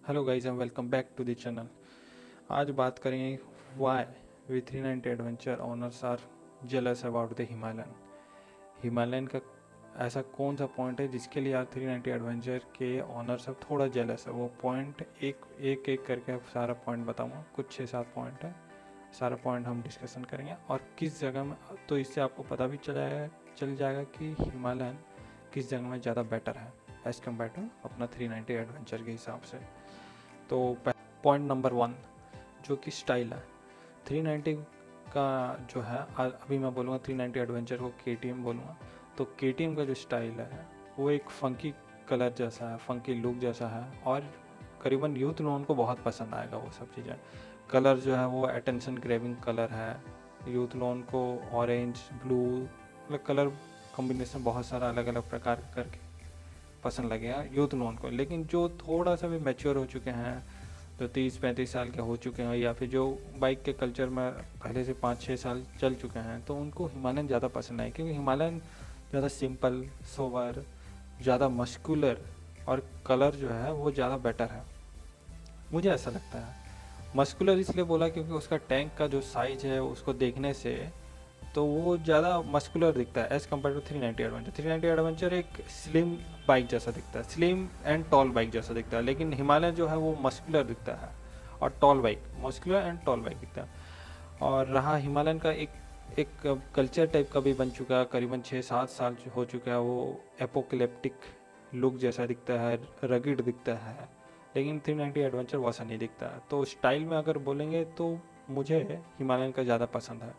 Hello guys and welcome back to the channel. आज बात करेंगे why we 390 adventure owners are jealous about the Himalayan. Himalayan का ऐसा कौन सा पॉइंट है जिसके लिए यार 390 एडवेंचर के ओनर सब थोड़ा जेलस है। वो पॉइंट एक करके सारा पॉइंट बताऊंगा, कुछ 6-7 पॉइंट है। सारा पॉइंट हम डिस्कशन करेंगे और किस जगह में, तो इससे आपको पता भी चल जाएगा कि हिमालयन किस जगह में ज़्यादा बेटर है एज़ कम्पेयर टू अपना 390 एडवेंचर के हिसाब से। तो पॉइंट नंबर 1 जो कि स्टाइल है 390 का जो है, अभी मैं बोलूँगा 390 एडवेंचर को KTM बोलूँगा। तो KTM का जो स्टाइल है वो एक फंकी कलर जैसा है, फंकी लुक जैसा है और करीबन यूथ लोगों को बहुत पसंद आएगा वो सब चीज़ें। कलर जो है वो अटेंशन ग्रेविंग कलर है, यूथ लोगों को ऑरेंज ब्लू मतलब कलर कॉम्बिनेशन बहुत सारा अलग अलग प्रकार करके पसंद लगेगा यूथ लोगों को। लेकिन जो थोड़ा सा भी मैच्योर हो चुके हैं, जो 30-35 साल के हो चुके हैं या फिर जो बाइक के कल्चर में पहले से 5-6 साल चल चुके हैं, तो उनको हिमालयन ज़्यादा पसंद आए, क्योंकि हिमालयन ज़्यादा सिंपल सोवर, ज़्यादा मस्कुलर और कलर जो है वो ज़्यादा बेटर है, मुझे ऐसा लगता है। मस्कुलर इसलिए बोला क्योंकि उसका टैंक का जो साइज है उसको देखने से तो वो ज़्यादा मस्कुलर दिखता है as compare to 390 adventure. 390 adventure एक स्लिम बाइक जैसा दिखता है, स्लिम एंड टॉल बाइक जैसा दिखता है, लेकिन हिमालयन जो है वो मस्कुलर दिखता है और tall bike, muscular and tall bike दिखता है। और रहा हिमालयन का एक एक कल्चर टाइप का भी बन चुका है, करीबन 6-7 साल हो चुका है। वो एपोकलिप्टिक लुक जैसा दिखता है, रगिड दिखता है, लेकिन 390 एडवेंचर वैसा नहीं दिखता है। तो स्टाइल में अगर बोलेंगे तो मुझे हिमालयन का ज़्यादा पसंद है।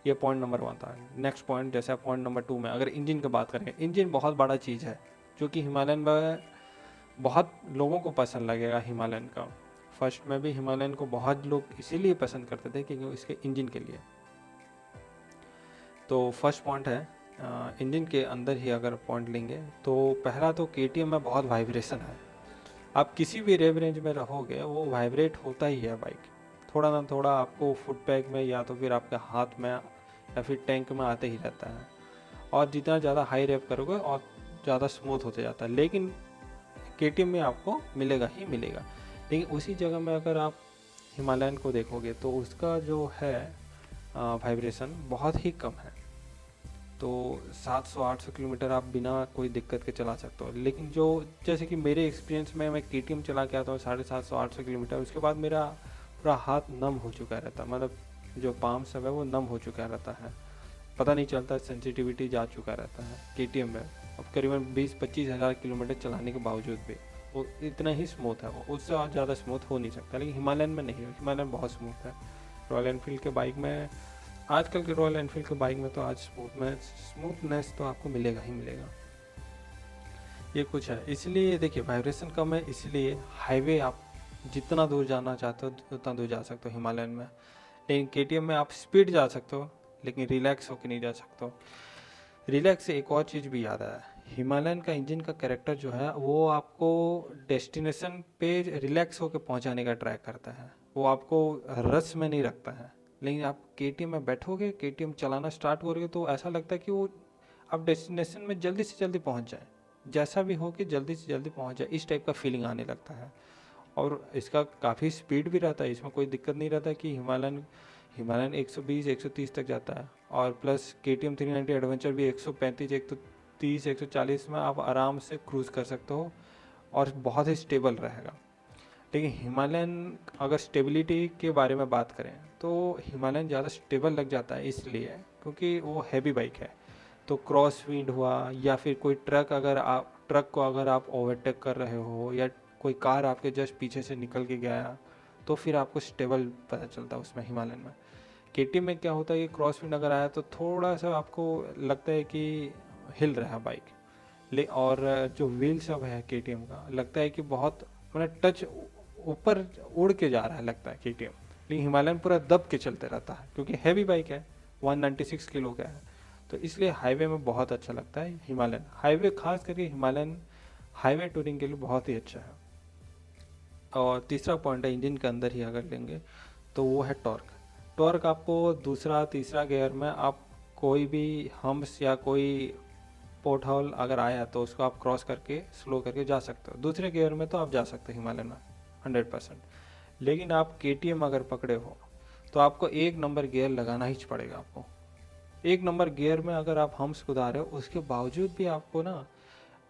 ये पॉइंट नंबर 1 था। नेक्स्ट पॉइंट, जैसे पॉइंट नंबर 2 में अगर इंजन की बात करेंगे, इंजन बहुत बड़ा चीज़ है जो कि हिमालयन में बहुत लोगों को पसंद लगेगा। हिमालयन का फर्स्ट में भी हिमालयन को बहुत लोग इसीलिए पसंद करते थे क्योंकि इसके इंजन के लिए। तो फर्स्ट पॉइंट है इंजन के अंदर ही अगर पॉइंट लेंगे तो पहला तो KTM में बहुत वाइब्रेशन है। आप किसी भी रेव रेंज में रहोगे वो वाइब्रेट होता ही है बाइक, थोड़ा ना थोड़ा आपको फुट पैक में या तो फिर आपके हाथ में या फिर टैंक में आते ही रहता है। और जितना ज़्यादा हाई रेव करोगे और ज़्यादा स्मूथ होते जाता है, लेकिन KTM में आपको मिलेगा ही मिलेगा। लेकिन उसी जगह में अगर आप हिमालयन को देखोगे तो उसका जो है वाइब्रेशन बहुत ही कम है। तो 700-800 किलोमीटर आप बिना कोई दिक्कत के चला सकते हो। लेकिन जो जैसे कि मेरे एक्सपीरियंस में मैं KTM चला के आता हूँ 750-800 किलोमीटर, उसके बाद मेरा पूरा हाथ नम हो चुका रहता है, मतलब जो पाम सब है वो नम हो चुका रहता है, पता नहीं चलता, सेंसिटिविटी जा चुका रहता है KTM में। अब करीबन 20-25 हज़ार किलोमीटर चलाने के बावजूद भी वो इतना ही स्मूथ है, वो उससे और ज़्यादा स्मूथ हो नहीं सकता। लेकिन हिमालयन में नहीं है, हिमालयन बहुत स्मूथ है। रॉयल एनफील्ड के बाइक में, आजकल के रॉयल एनफील्ड के बाइक में तो आज स्मूथनेस तो आपको मिलेगा ही मिलेगा। ये कुछ है, इसलिए देखिए वाइब्रेशन कम है, इसलिए हाईवे आप जितना दूर जाना चाहते हो उतना दूर जा सकते हो हिमालयन में। लेकिन KTM में आप स्पीड जा सकते हो लेकिन रिलैक्स होकर नहीं जा सकते हो। रिलैक्स से एक और चीज़ भी याद आया, हिमालयन का इंजन का कैरेक्टर जो है वो आपको डेस्टिनेशन पे रिलैक्स होकर पहुंचाने का ट्राई करता है, वो आपको रस में नहीं रखता है। लेकिन आप KTM में बैठोगे, KTM चलाना स्टार्ट करोगे तो ऐसा लगता है कि वो आप डेस्टिनेशन में जल्दी से जल्दी पहुंच जाए, जैसा भी हो कि जल्दी से जल्दी पहुंच जाए, इस टाइप का फीलिंग आने लगता है। और इसका काफ़ी स्पीड भी रहता है, इसमें कोई दिक्कत नहीं रहता कि हिमालयन हिमालयन 120-130 तक जाता है। और प्लस KTM 390 एडवेंचर भी 135 130 140 में आप आराम से क्रूज़ कर सकते हो और बहुत ही स्टेबल रहेगा। लेकिन हिमालयन अगर स्टेबिलिटी के बारे में बात करें तो हिमालयन ज़्यादा स्टेबल लग जाता है, इसलिए क्योंकि वो हैवी बाइक है। तो क्रॉस विंड हुआ या फिर कोई ट्रक को अगर आप ओवरटेक कर रहे हो या कोई कार आपके जस्ट पीछे से निकल के गया, तो फिर आपको स्टेबल पता चलता है उसमें हिमालयन में। KTM में क्या होता है कि क्रॉस विंड अगर आया तो थोड़ा सा आपको लगता है कि हिल रहा है बाइक, ले और जो व्हील सब है KTM का लगता है कि बहुत मतलब टच ऊपर उड़ के जा रहा है लगता है KTM। लेकिन हिमालयन पूरा दब के चलते रहता है क्योंकि हैवी बाइक है, 196 किलो का है। तो इसलिए हाईवे में बहुत अच्छा लगता है हिमालयन हाईवे, खास करके हिमालयन हाईवे टूरिंग के लिए बहुत ही अच्छा है। और तीसरा पॉइंट है इंजन के अंदर ही अगर लेंगे तो वो है टॉर्क। टॉर्क आपको दूसरा तीसरा गियर में आप कोई भी हम्स या कोई पोर्ट होल अगर आया तो उसको आप क्रॉस करके स्लो करके जा सकते हो। दूसरे गियर में तो आप जा सकते हो हिमालयन में, 100%। लेकिन आप KTM अगर पकड़े हो तो आपको 1 नंबर गियर लगाना ही पड़ेगा। आपको 1 नंबर गियर में अगर आप हम्स कूदा रहे हो उसके बावजूद भी आपको ना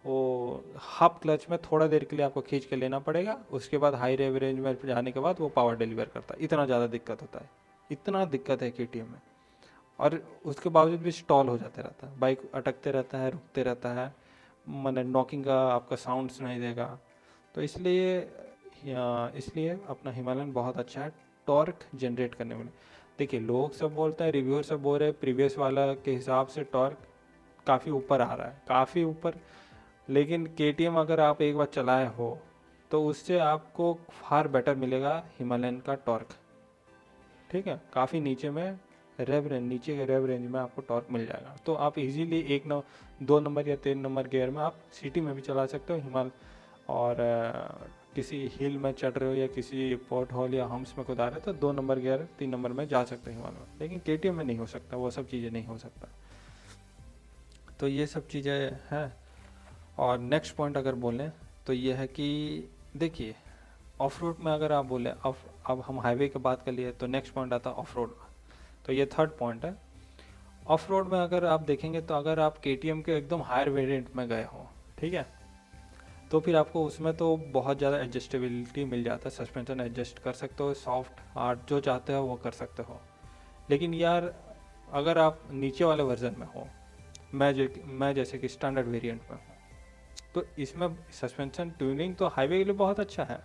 वो हाफ क्लच में थोड़ा देर के लिए आपको खींच के लेना पड़ेगा। उसके बाद हाई रेव रेंज में जाने के बाद वो पावर डिलीवर करता है। इतना ज़्यादा दिक्कत होता है, इतना दिक्कत है KTM में। और उसके बावजूद भी स्टॉल हो जाते रहता है, बाइक अटकते रहता है, रुकते रहता है, मैंने नॉकिंग का आपका साउंड सुनाई देगा। तो इसलिए अपना हिमालयन बहुत अच्छा है टॉर्क जनरेट करने में। देखिए लोग सब बोलते हैं, रिव्यूअर सब बोल रहे हैं प्रीवियस वाला के हिसाब से टॉर्क काफ़ी ऊपर आ रहा है, काफ़ी ऊपर। लेकिन KTM अगर आप एक बार चलाए हो तो उससे आपको फार बेटर मिलेगा हिमालयन का टॉर्क। ठीक है, काफ़ी नीचे के रेव रेंज में आपको टॉर्क मिल जाएगा। तो आप इजीली 2 नंबर या 3 नंबर गियर में आप सिटी में भी चला सकते हो हिमालय। और किसी हिल में चढ़ रहे हो या किसी पोर्ट हॉल या हम्स में कुदा रहे हो तो 2 नंबर गियर 3 नंबर में जा सकते हो हिमालय में। लेकिन KTM में नहीं हो सकता, वो सब चीज़ें नहीं हो सकता। तो ये सब चीज़ें हैं। और नेक्स्ट पॉइंट अगर बोलें तो ये है कि देखिए ऑफ रोड में अगर आप बोले, अब हम हाईवे की बात कर लिए तो नेक्स्ट पॉइंट आता है ऑफ रोड। तो ये थर्ड पॉइंट है। ऑफ रोड में अगर आप देखेंगे तो अगर आप KTM के एकदम हायर वेरिएंट में गए हो, ठीक है, तो फिर आपको उसमें तो बहुत ज़्यादा एडजस्टेबिलिटी मिल जाता है, सस्पेंशन एडजस्ट कर सकते हो, सॉफ्ट हार्ड जो चाहते हो वो कर सकते हो। लेकिन यार अगर आप नीचे वाले वर्जन में हो, मैं जैसे कि स्टैंडर्ड वेरिएंट में हूँ, तो इसमें सस्पेंशन ट्यूनिंग तो हाईवे के लिए बहुत अच्छा है,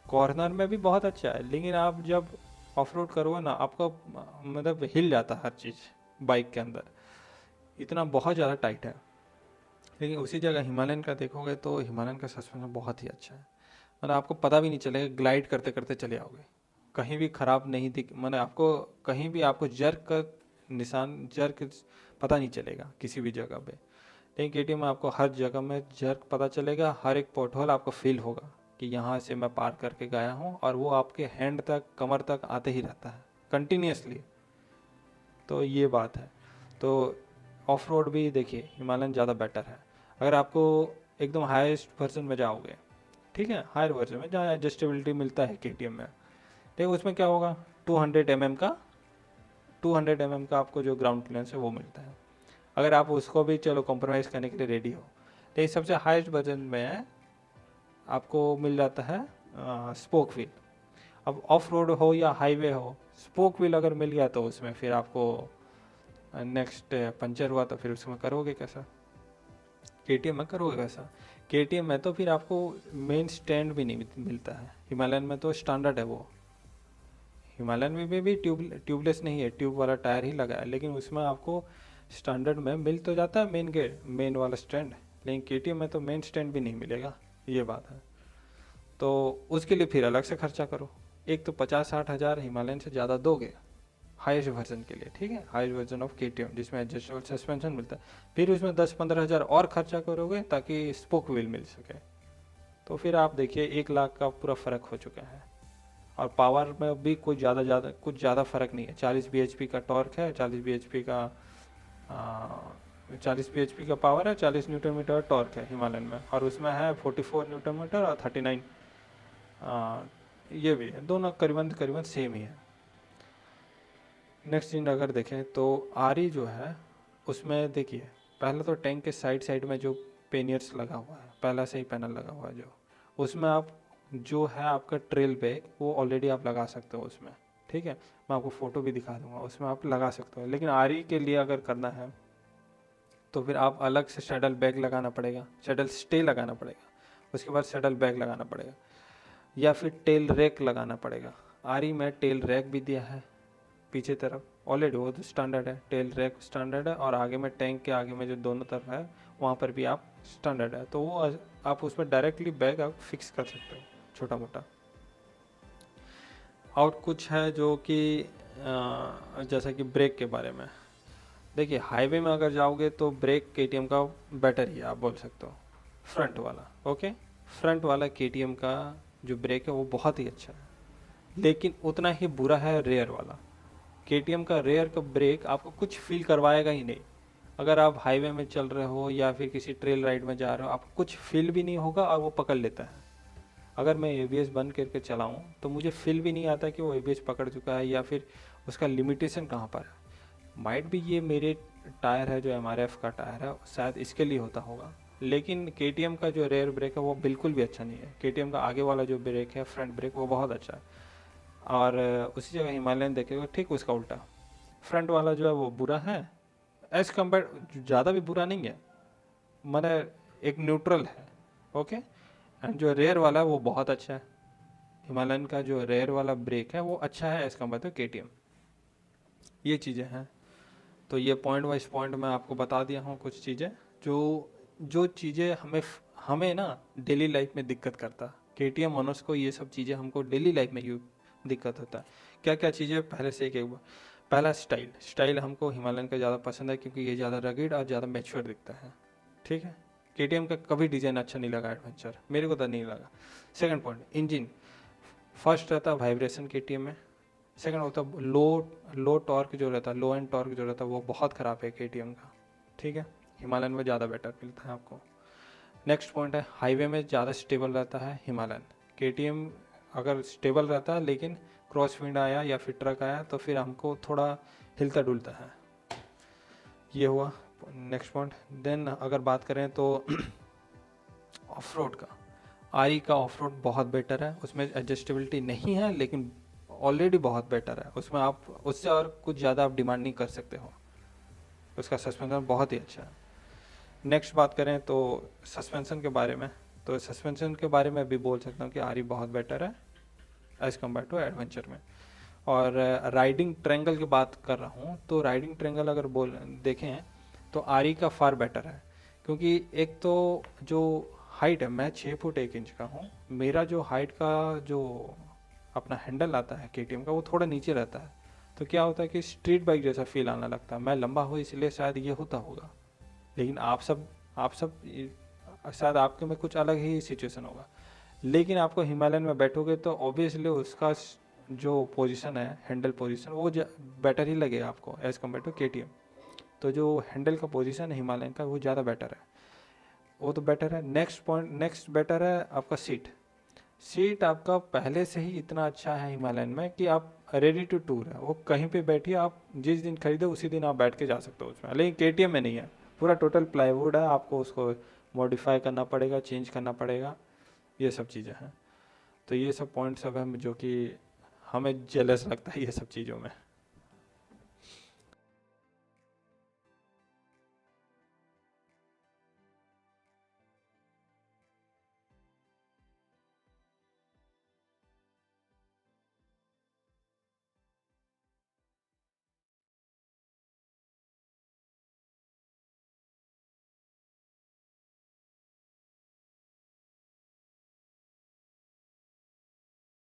कॉर्नर में भी बहुत अच्छा है। लेकिन आप जब ऑफ रोड करोगे ना, आपका मतलब हिल जाता है हर चीज़ बाइक के अंदर, इतना बहुत ज़्यादा टाइट है। लेकिन उसी जगह हिमालयन का देखोगे तो हिमालयन का सस्पेंशन बहुत ही अच्छा है। मतलब आपको पता भी नहीं चलेगा, ग्लाइड करते करते चले आओगे, कहीं भी ख़राब नहीं दिख, मतलब आपको कहीं भी आपको जर्क का जर्क पता नहीं चलेगा किसी भी जगह पे। लेकिन KTM में आपको हर जगह में जर्क पता चलेगा, हर एक पोर्टहोल आपको फील होगा कि यहाँ से मैं पार करके गया हूँ, और वो आपके हैंड तक कमर तक आते ही रहता है कंटिन्यूसली। तो ये बात है। तो ऑफ रोड भी देखिए हिमालयन ज़्यादा बेटर है। अगर आपको एकदम हाईएस्ट वर्जन में जाओगे, ठीक है, हायर वर्जन में जहाँ एडजस्टेबिलिटी मिलता है KTM में, देखो उसमें क्या होगा, 200 mm का आपको जो ग्राउंड क्लियरेंस है वो मिलता है। अगर आप उसको भी चलो कॉम्प्रोमाइज़ करने के लिए रेडी हो, लेकिन सबसे हाईएस्ट वर्जन में आपको मिल जाता है स्पोक व्हील। अब ऑफ रोड हो या हाईवे हो, स्पोक व्हील अगर मिल गया तो उसमें फिर आपको नेक्स्ट पंचर हुआ तो फिर उसमें करोगे कैसा, KTM में करोगे कैसा। KTM में तो फिर आपको मेन स्टैंड भी नहीं मिलता है, हिमालयन में तो स्टैंडर्ड है वो। हिमालयन में भी ट्यूबलेस नहीं है, ट्यूब वाला टायर ही लगा है, लेकिन उसमें आपको स्टैंडर्ड में मिल तो जाता है मेन वाला स्टैंड। लेकिन KTM में तो मेन स्टैंड भी नहीं मिलेगा, ये बात है। तो उसके लिए फिर अलग से खर्चा करो। एक तो 50-60 हज़ार हिमालयन से ज़्यादा दोगे हाईएस्ट वर्जन के लिए, ठीक है, हाईएस्ट वर्जन ऑफ KTM जिसमें एडजस्टेबल सस्पेंशन मिलता है। फिर उसमें 10-15 हज़ार और खर्चा करोगे ताकि स्पोक व्हील मिल सके। तो फिर आप देखिए 1 लाख का पूरा फ़र्क हो चुका है। और पावर में भी कुछ ज़्यादा फ़र्क नहीं है। 40 bhp का टॉर्क है, 40 bhp का पावर है, 40 न्यूटन मीटर टॉर्क है हिमालयन में, और उसमें है 44 न्यूटन मीटर और 39 ये भी है, दोनों करीबन करीबन सेम ही है। नेक्स्ट चीज अगर देखें तो आरी जो है उसमें देखिए, पहले तो टैंक के साइड में जो पेनियर्स लगा हुआ है, पहला से ही पैनल लगा हुआ है जो, उसमें आप जो है आपका ट्रेल बैग वो ऑलरेडी आप लगा सकते हो उसमें, ठीक है, मैं आपको फ़ोटो भी दिखा दूंगा, उसमें आप लगा सकते हो। लेकिन आरी के लिए अगर करना है तो फिर आप अलग से सैडल बैग लगाना पड़ेगा, सैडल स्टे लगाना पड़ेगा, उसके बाद सैडल बैग लगाना पड़ेगा, या फिर टेल रैक लगाना पड़ेगा। आरी में टेल रैक भी दिया है पीछे तरफ ऑलरेडी, वो तो स्टैंडर्ड है, टेल रैक स्टैंडर्ड है, और आगे में टैंक के आगे में जो दोनों तरफ है वहाँ पर भी आप स्टैंडर्ड है। तो वो आप उसमें डायरेक्टली बैग आप फिक्स कर सकते हो छोटा मोटा। और कुछ है जो कि जैसा कि ब्रेक के बारे में, देखिए हाईवे में अगर जाओगे तो ब्रेक KTM का बेटर ही है, आप बोल सकते हो फ्रंट वाला, ओके, फ्रंट वाला KTM का जो ब्रेक है वो बहुत ही अच्छा है। लेकिन उतना ही बुरा है रेयर वाला। KTM का रेयर का ब्रेक आपको कुछ फील करवाएगा ही नहीं। अगर आप हाईवे में चल रहे हो या फिर किसी ट्रेल राइड में जा रहे हो, आपको कुछ फील भी नहीं होगा और वो पकड़ लेता है। अगर मैं एबीएस बंद करके चलाऊं तो मुझे फील भी नहीं आता कि वो एबीएस पकड़ चुका है या फिर उसका लिमिटेशन कहाँ पर है। माइट भी ये मेरे टायर है जो एमआरएफ का टायर है शायद इसके लिए होता होगा, लेकिन केटीएम का जो रेयर ब्रेक है वो बिल्कुल भी अच्छा नहीं है। केटीएम का आगे वाला जो ब्रेक है फ्रंट ब्रेक वो बहुत अच्छा है। और उसी जगह हिमालयन देखेगा ठीक उसका उल्टा, फ्रंट वाला जो है वो बुरा है एज कम्पेयर, ज़्यादा भी बुरा नहीं है, मैंने एक न्यूट्रल है। ओके, एंड जो रेयर वाला है वो बहुत अच्छा है। हिमालयन का जो रेयर वाला ब्रेक है वो अच्छा है एज कम्पेयर टू केटीएम। ये चीज़ें हैं। तो ये पॉइंट वाइज पॉइंट मैं आपको बता दिया हूँ कुछ चीज़ें जो जो चीज़ें हमें ना डेली लाइफ में दिक्कत करता है। केटीएम मनोज को ये सब चीज़ें हमको डेली लाइफ में यूँ दिक्कत होता है। क्या क्या चीज़ें पहले से एक बार, पहला स्टाइल हमको हिमालयन का ज़्यादा पसंद है क्योंकि ये ज़्यादा रगेड और ज़्यादा मैच्योर दिखता है। ठीक है, केटीएम का कभी डिज़ाइन अच्छा नहीं लगा एडवेंचर, मेरे को तो नहीं लगा। सेकंड पॉइंट, इंजन फर्स्ट रहता है वाइब्रेशन केटीएम में। सेकंड होता है लो टॉर्क जो रहता है, लो एंड टॉर्क जो रहता है वो बहुत ख़राब है केटीएम का। ठीक है, हिमालयन में ज़्यादा बेटर मिलता है आपको। नेक्स्ट पॉइंट है हाईवे में ज़्यादा स्टेबल रहता है हिमालयन। केटीएम अगर स्टेबल रहता है लेकिन क्रॉस विंड आया या फिर ट्रक आया तो फिर हमको थोड़ा हिलता डुलता है। ये हुआ नेक्स्ट पॉइंट। देन अगर बात करें तो ऑफ रोड का, आरी का ऑफ रोड बहुत बेटर है, उसमें एडजस्टेबिलिटी नहीं है लेकिन ऑलरेडी बहुत बेटर है, उसमें आप उससे और कुछ ज़्यादा आप डिमांड नहीं कर सकते हो। उसका सस्पेंशन बहुत ही अच्छा है। नेक्स्ट बात करें तो सस्पेंशन के बारे में, तो सस्पेंशन के बारे में भी बोल सकता हूँ कि आरी बहुत बेटर है एज़ कम्पेयर टू एडवेंचर में। और राइडिंग ट्रेंगल की बात कर रहा हूँ तो राइडिंग ट्रेंगल अगर देखें तो आरी का फार बेटर है, क्योंकि एक तो जो हाइट है, मैं 6 फुट 1 इंच का हूँ, मेरा जो हाइट का जो अपना हैंडल आता है केटीएम का वो थोड़ा नीचे रहता है, तो क्या होता है कि स्ट्रीट बाइक जैसा फील आने लगता है। मैं लंबा हूँ इसलिए शायद ये होता होगा, लेकिन आप सब शायद आपके में कुछ अलग ही सिचुएशन होगा। लेकिन आपको हिमालयन में बैठोगे तो ऑब्वियसली उसका जो पोजीशन है, हैंडल पोजीशन, वो बेटर ही लगेगा आपको एज़ कम्पेयर टू केटीएम। तो जो हैंडल का पोजीशन है हिमालयन का वो ज़्यादा बेटर है, वो तो बेटर है। नेक्स्ट बेटर है आपका सीट आपका पहले से ही इतना अच्छा है हिमालयन में कि आप रेडी टू टूर है, वो कहीं पे बैठिए, आप जिस दिन खरीदो उसी दिन आप बैठ के जा सकते हो उसमें। लेकिन केटीएम में नहीं है, पूरा टोटल प्लाईवुड है, आपको उसको मॉडिफाई करना पड़ेगा, चेंज करना पड़ेगा, ये सब चीज़ें हैं। तो ये सब पॉइंट्स सब हैं जो कि हमें जेलस लगता है ये सब चीज़ों में।